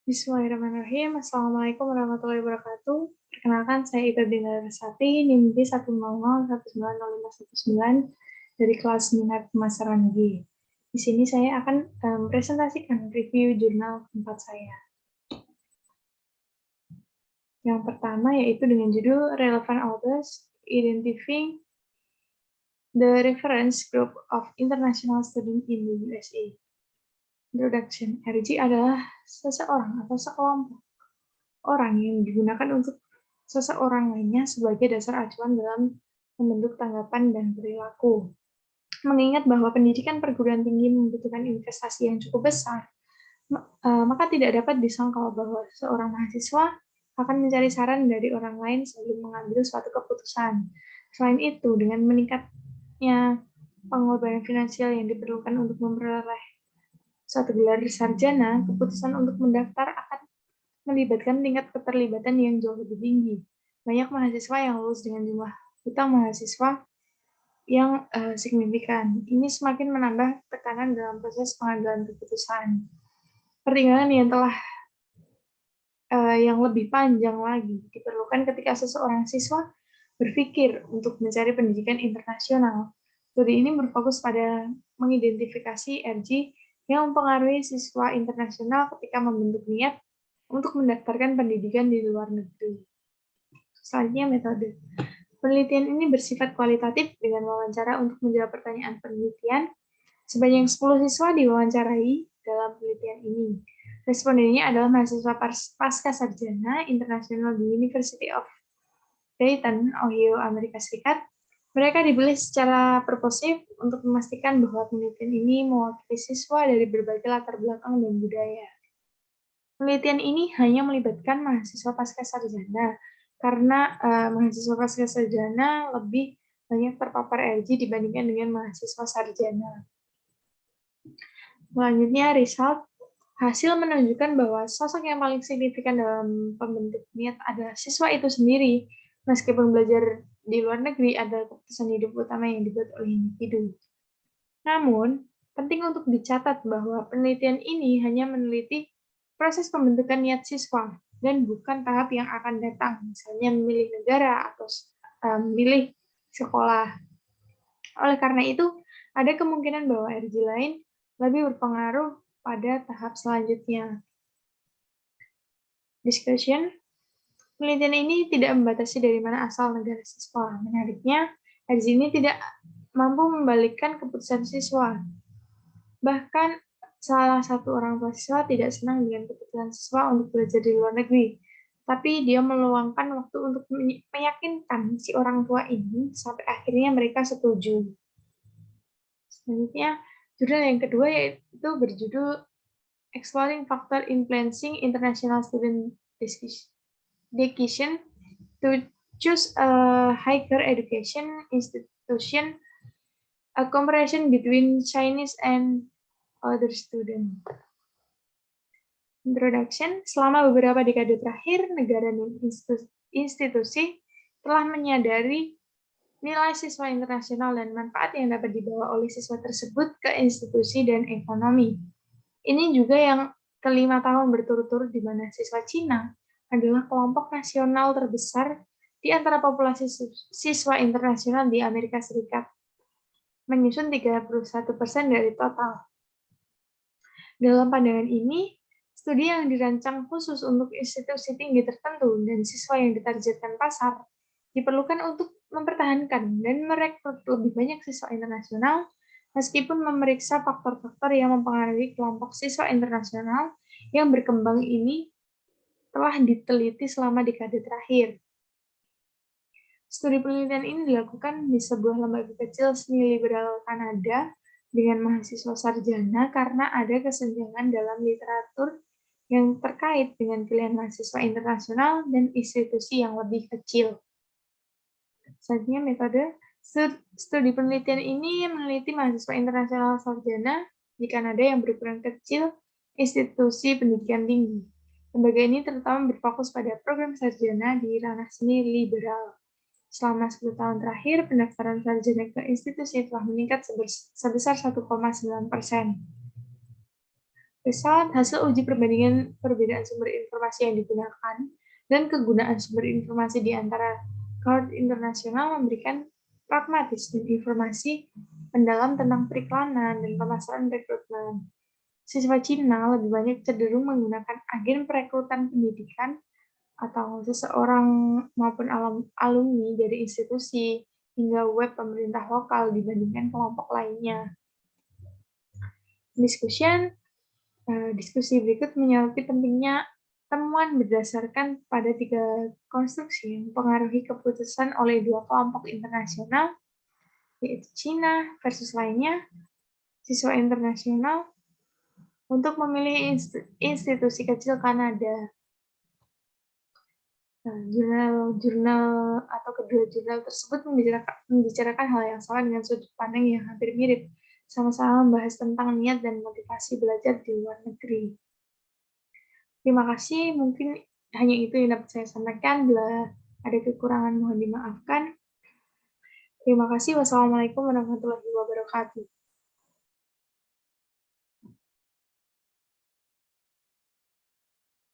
Bismillahirrahmanirrahim. Assalamualaikum warahmatullahi wabarakatuh. Perkenalkan, saya Ida Dina Rasati, NIM 1001919 dari kelas Minat Pemasaran G. Di sini saya akan presentasikan review jurnal keempat saya. Yang pertama yaitu dengan judul Relevant Authors Identifying the Reference Group of International Students in the USA. Introduction. RG adalah seseorang atau sekelompok orang yang digunakan untuk seseorang lainnya sebagai dasar acuan dalam membentuk tanggapan dan perilaku. Mengingat bahwa pendidikan perguruan tinggi membutuhkan investasi yang cukup besar, maka tidak dapat disangkal bahwa seorang mahasiswa akan mencari saran dari orang lain sebelum mengambil suatu keputusan. Selain itu, dengan meningkatnya pengorbanan finansial yang diperlukan untuk memperoleh suatu gelar sarjana, keputusan untuk mendaftar akan melibatkan tingkat keterlibatan yang jauh lebih tinggi. Banyak mahasiswa yang lulus dengan jumlah utang mahasiswa yang signifikan. Ini semakin menambah tekanan dalam proses pengambilan keputusan. Pertimbangan yang telah yang lebih panjang lagi diperlukan ketika seseorang siswa berpikir untuk mencari pendidikan internasional. Studi ini berfokus pada mengidentifikasi RG yang mempengaruhi siswa internasional ketika membentuk niat untuk mendaftarkan pendidikan di luar negeri. Selanjutnya, metode. Penelitian ini bersifat kualitatif dengan wawancara untuk menjawab pertanyaan penelitian. Sebanyak 10 siswa diwawancarai dalam penelitian ini. Respondennya adalah mahasiswa pasca sarjana internasional di University of Dayton, Ohio, Amerika Serikat. Mereka dipilih secara proposif untuk memastikan bahwa penelitian ini mewakili siswa dari berbagai latar belakang dan budaya. Penelitian ini hanya melibatkan mahasiswa pasca sarjana, karena mahasiswa pasca sarjana lebih banyak terpapar RG dibandingkan dengan mahasiswa sarjana. Selanjutnya, result. Hasil menunjukkan bahwa sosok yang paling signifikan dalam pembentuk niat adalah siswa itu sendiri. Meskipun belajar di luar negeri adalah keputusan hidup utama yang dibuat oleh individu. Namun, penting untuk dicatat bahwa penelitian ini hanya meneliti proses pembentukan niat siswa dan bukan tahap yang akan datang, misalnya memilih negara atau memilih sekolah. Oleh karena itu, ada kemungkinan bahwa RG lain lebih berpengaruh pada tahap selanjutnya. Discussion. Penelitian ini tidak membatasi dari mana asal negara siswa. Menariknya, RG ini tidak mampu membalikkan keputusan siswa. Bahkan, salah satu orang tua siswa tidak senang dengan keputusan siswa untuk belajar di luar negeri. Tapi dia meluangkan waktu untuk meyakinkan si orang tua ini sampai akhirnya mereka setuju. Selanjutnya, jurnal yang kedua yaitu berjudul Exploring Factor Influencing International Student Decision to Choose a Higher Education Institution, a Comparison Between Chinese and Other Students. Introduction. Selama beberapa dekade terakhir, negara dan institusi telah menyadari nilai siswa internasional dan manfaat yang dapat dibawa oleh siswa tersebut ke institusi dan ekonomi. Ini juga yang ke-5 tahun berturut-turut di mana siswa Cina adalah kelompok nasional terbesar di antara populasi siswa internasional di Amerika Serikat, menyusun 31% dari total. Dalam pandangan ini, studi yang dirancang khusus untuk institusi tinggi tertentu dan siswa yang ditargetkan pasar diperlukan untuk mempertahankan dan merekrut lebih banyak siswa internasional, meskipun memeriksa faktor-faktor yang mempengaruhi kelompok siswa internasional yang berkembang ini telah diteliti selama dekade terakhir. Studi penelitian ini dilakukan di sebuah lembaga kecil seni liberal Kanada dengan mahasiswa sarjana karena ada kesenjangan dalam literatur yang terkait dengan pilihan mahasiswa internasional dan institusi yang lebih kecil. Selanjutnya, metode. Studi penelitian ini meneliti mahasiswa internasional sarjana di Kanada yang berukuran kecil, institusi pendidikan tinggi. Lembaga ini terutama berfokus pada program sarjana di ranah seni liberal. Selama 10 tahun terakhir, pendaftaran sarjana ke institusi telah meningkat sebesar 1,9%. Result hasil uji perbandingan perbedaan sumber informasi yang digunakan dan kegunaan sumber informasi di antara cohort internasional memberikan pragmatis dan informasi mendalam tentang periklanan dan pemasaran rekrutmen. Siswa Cina lebih banyak cenderung menggunakan agen perekrutan pendidikan atau seseorang maupun alumni dari institusi hingga web pemerintah lokal dibandingkan kelompok lainnya. Diskusi berikut menyoroti pentingnya temuan berdasarkan pada 3 konstruksi yang mempengaruhi keputusan oleh 2 kelompok internasional, yaitu Cina versus lainnya, siswa internasional, untuk memilih institusi kecil Kanada. Jurnal atau kedua jurnal tersebut membicarakan hal yang sama dengan sudut pandang yang hampir mirip, sama-sama membahas tentang niat dan motivasi belajar di luar negeri. Terima kasih, mungkin hanya itu yang dapat saya sampaikan. Bila ada kekurangan mohon dimaafkan. Terima kasih. Wassalamualaikum warahmatullahi wabarakatuh.